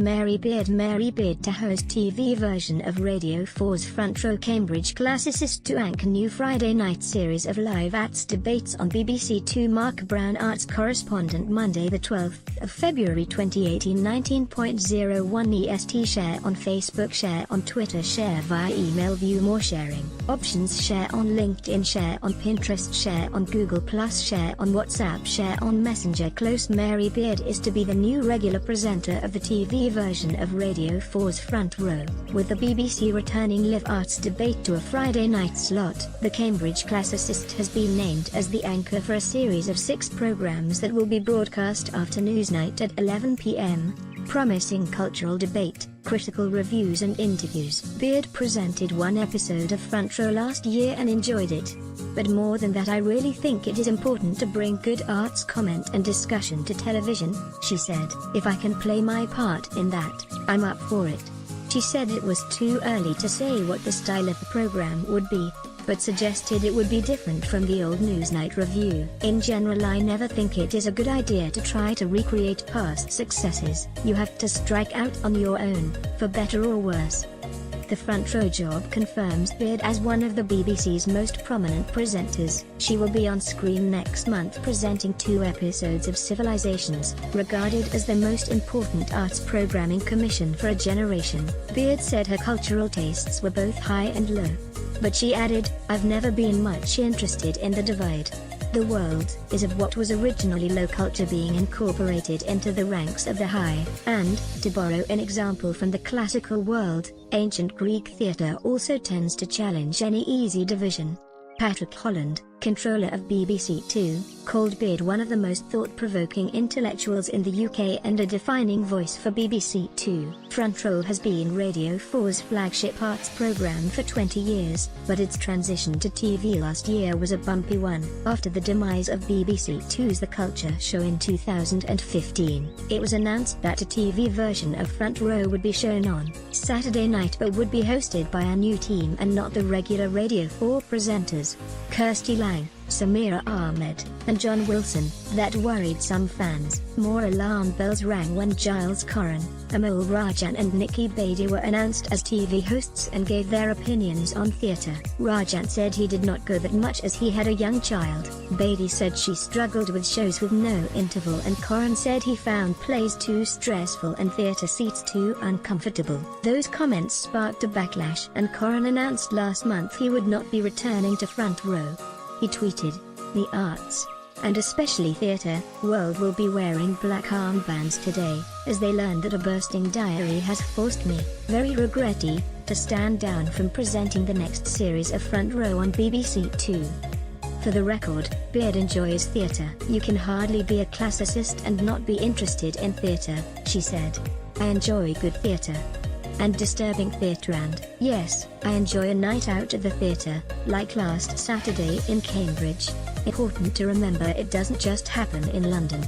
Mary Beard to host TV version of Radio 4's Front Row. Cambridge classicist to anchor new Friday night series of live arts debates on BBC Two. Mark Brown arts correspondent. Monday the 12th of February 2018. 19.01 EST. Share on Facebook, share on Twitter, share via email. View more sharing options. Share on LinkedIn, share on Pinterest, share on Google+, share on WhatsApp, share on Messenger. Close. Mary Beard is to be the new regular presenter of the TV version of Radio 4's Front Row, with the BBC returning live arts debate to a Friday night slot. The Cambridge classicist has been named as the anchor for a series of 6 programmes that will be broadcast after Newsnight at 11 p.m, promising cultural debate, critical reviews and interviews. Beard presented one episode of Front Row last year and enjoyed it. But more than that, I really think it is important to bring good arts comment and discussion to television, she said. If I can play my part in that, I'm up for it. She said it was too early to say what the style of the program would be, but suggested it would be different from the old Newsnight review. In general, I never think it is a good idea to try to recreate past successes. You have to strike out on your own, for better or worse. The Front Row job confirms Beard as one of the BBC's most prominent presenters. She will be on screen next month presenting 2 episodes of Civilizations, regarded as the most important arts programming commission for a generation. Beard said her cultural tastes were both high and low. But she added, "I've never been much interested in the divide. The world is of what was originally low culture being incorporated into the ranks of the high, and, to borrow an example from the classical world, ancient Greek theatre also tends to challenge any easy division." Patrick Holland, controller of BBC Two, called Beard one of the most thought-provoking intellectuals in the UK and a defining voice for BBC Two. Front Row has been Radio 4's flagship arts programme for 20 years, but its transition to TV last year was a bumpy one. After the demise of BBC Two's The Culture Show in 2015, it was announced that a TV version of Front Row would be shown on Saturday night but would be hosted by a new team and not the regular Radio 4 presenters, Kirsty Lang, Samira Ahmed, and John Wilson. That worried some fans. More alarm bells rang when Giles Corran, Amol Rajan and Nikki Bedi were announced as TV hosts and gave their opinions on theatre. Rajan said he did not go that much as he had a young child. Bedi said she struggled with shows with no interval, and Corran said he found plays too stressful and theatre seats too uncomfortable. Those comments sparked a backlash, and Corran announced last month he would not be returning to Front Row. He tweeted, "The arts, and especially theatre, world will be wearing black armbands today, as they learned that a bursting diary has forced me, very regretty, to stand down from presenting the next series of Front Row on BBC Two." For the record, Beard enjoys theatre. "You can hardly be a classicist and not be interested in theatre," she said. "I enjoy good theatre. And disturbing theatre, and, yes, I enjoy a night out at the theatre, like last Saturday in Cambridge. Important to remember it doesn't just happen in London."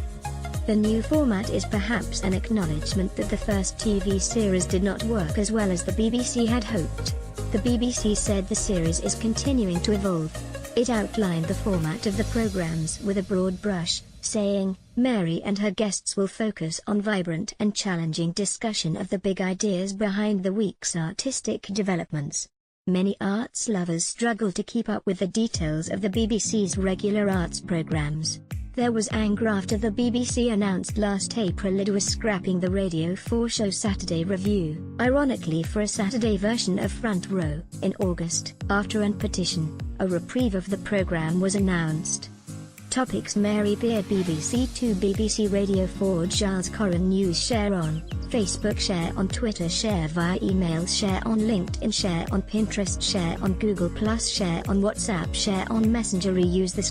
The new format is perhaps an acknowledgement that the first TV series did not work as well as the BBC had hoped. The BBC said the series is continuing to evolve. It outlined the format of the programmes with a broad brush, saying, "Mary and her guests will focus on vibrant and challenging discussion of the big ideas behind the week's artistic developments." Many arts lovers struggle to keep up with the details of the BBC's regular arts programmes. There was anger after the BBC announced last April it was scrapping the Radio 4 show Saturday Review, ironically for a Saturday version of Front Row. In August, after an petition, a reprieve of the programme was announced. Topics: Mary Beard, BBC Two, BBC Radio 4, Giles Corran. News. Share on Facebook, share on Twitter, share via email, share on LinkedIn, share on Pinterest, share on Google+, share on WhatsApp, share on Messenger. Reuse this